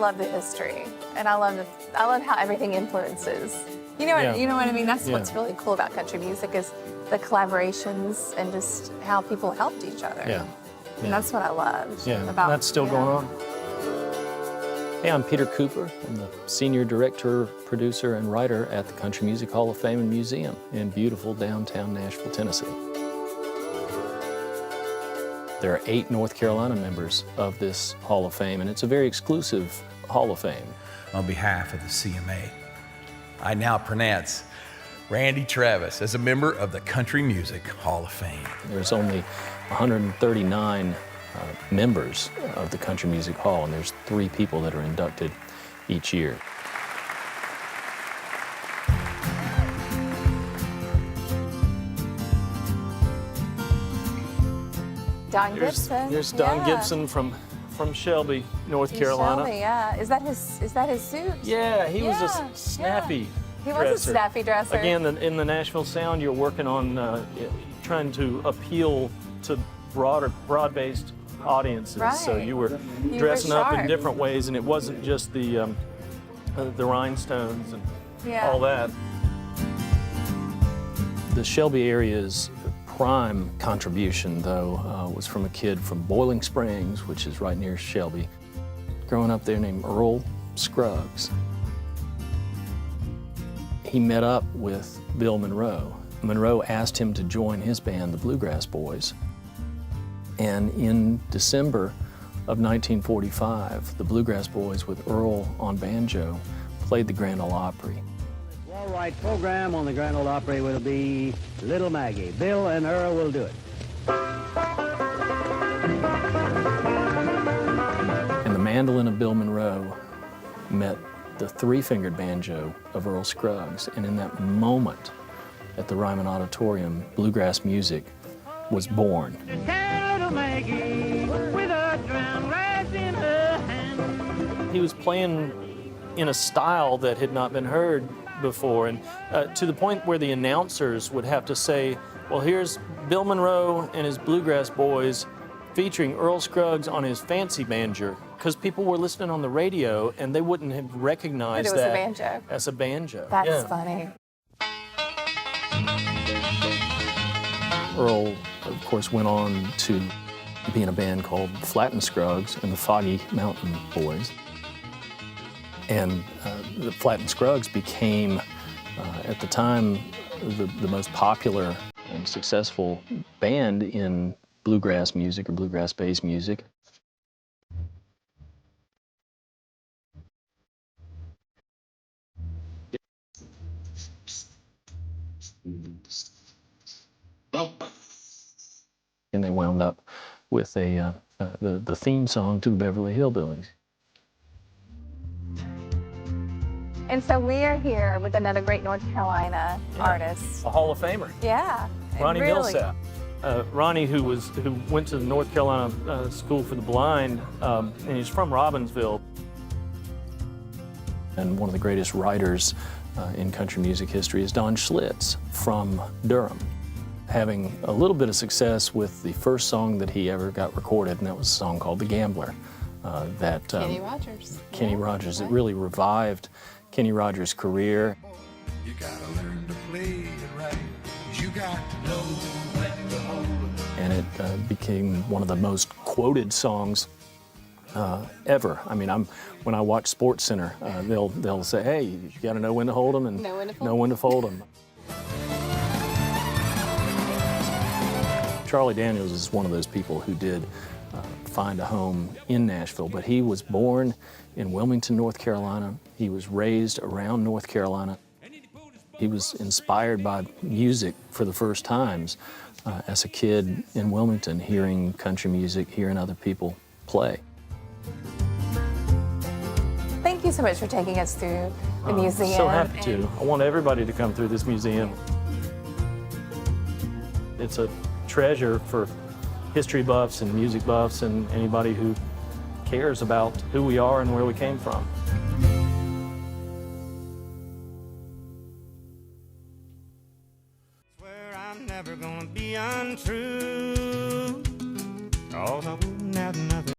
love the history, and I love how everything influences. You know what I mean? That's what's really cool about country music is the collaborations and just how people helped each other. Yeah. And that's what I love. Yeah, about that's still going on. Hey, I'm Peter Cooper. I'm the Senior Director, Producer, and Writer at the Country Music Hall of Fame and Museum in beautiful downtown Nashville, Tennessee. There are 8 North Carolina members of this Hall of Fame, and it's a very exclusive Hall of Fame. On behalf of the CMA, I now pronounce Randy Travis as a member of the Country Music Hall of Fame. There's only 139 members of the Country Music Hall, and there's 3 people that are inducted each year. Don Gibson. Here's Don Gibson from Shelby, North Carolina. Shelby, yeah. Is that his suit? Yeah, he was a snappy He dresser. was a snappy dresser. Again, in the Nashville Sound, you're working on trying to appeal to broad-based audiences. Right. So you were dressing up in different ways, and it wasn't just the rhinestones and all that. The Shelby area's prime contribution, though, was from a kid from Boiling Springs, which is right near Shelby, growing up there named Earl Scruggs. He met up with Bill Monroe. Monroe asked him to join his band, the Bluegrass Boys. And in December of 1945, the Bluegrass Boys, with Earl on banjo, played the Grand Ole Opry. All right, program on the Grand Ole Opry will be Little Maggie. Bill and Earl will do it. And the mandolin of Bill Monroe met the 3-fingered banjo of Earl Scruggs. And in that moment at the Ryman Auditorium, bluegrass music was born. He was playing in a style that had not been heard before, and to the point where the announcers would have to say, well, here's Bill Monroe and his Bluegrass Boys featuring Earl Scruggs on his fancy banjo, because people were listening on the radio and they wouldn't have recognized that as a banjo. That's funny. Earl, of course, went on to be in a band called Flatt and Scruggs and the Foggy Mountain Boys. And the Flatt and Scruggs became, at the time, the most popular and successful band in bluegrass music or bluegrass-based music. And they wound up with the theme song to the Beverly Hillbillies. And so we are here with another great North Carolina artist. A Hall of Famer. Yeah. Ronnie really. Millsap. Ronnie, who went to the North Carolina School for the Blind, and he's from Robbinsville. And one of the greatest writers in country music history is Don Schlitz from Durham, having a little bit of success with the first song that he ever got recorded, and that was a song called The Gambler. Kenny Rogers. Kenny Rogers. It really revived Kenny Rogers' career. You gotta learn to play it right. You got to know when to hold it. And it became one of the most quoted songs ever. I mean, when I watch SportsCenter, they'll say, "Hey, you got to know when to hold them and know when to fold them." Charlie Daniels is one of those people who did find a home in Nashville, but he was born in Wilmington, North Carolina. He was raised around North Carolina. He was inspired by music for the first times as a kid in Wilmington, hearing country music, hearing other people play. Thank you so much for taking us through the museum. So happy to. I want everybody to come through this museum. It's a treasure for history buffs and music buffs and anybody who cares about who we are and where we came from. Swear I'm never gonna be untrue, 'cause I wouldn't have nothing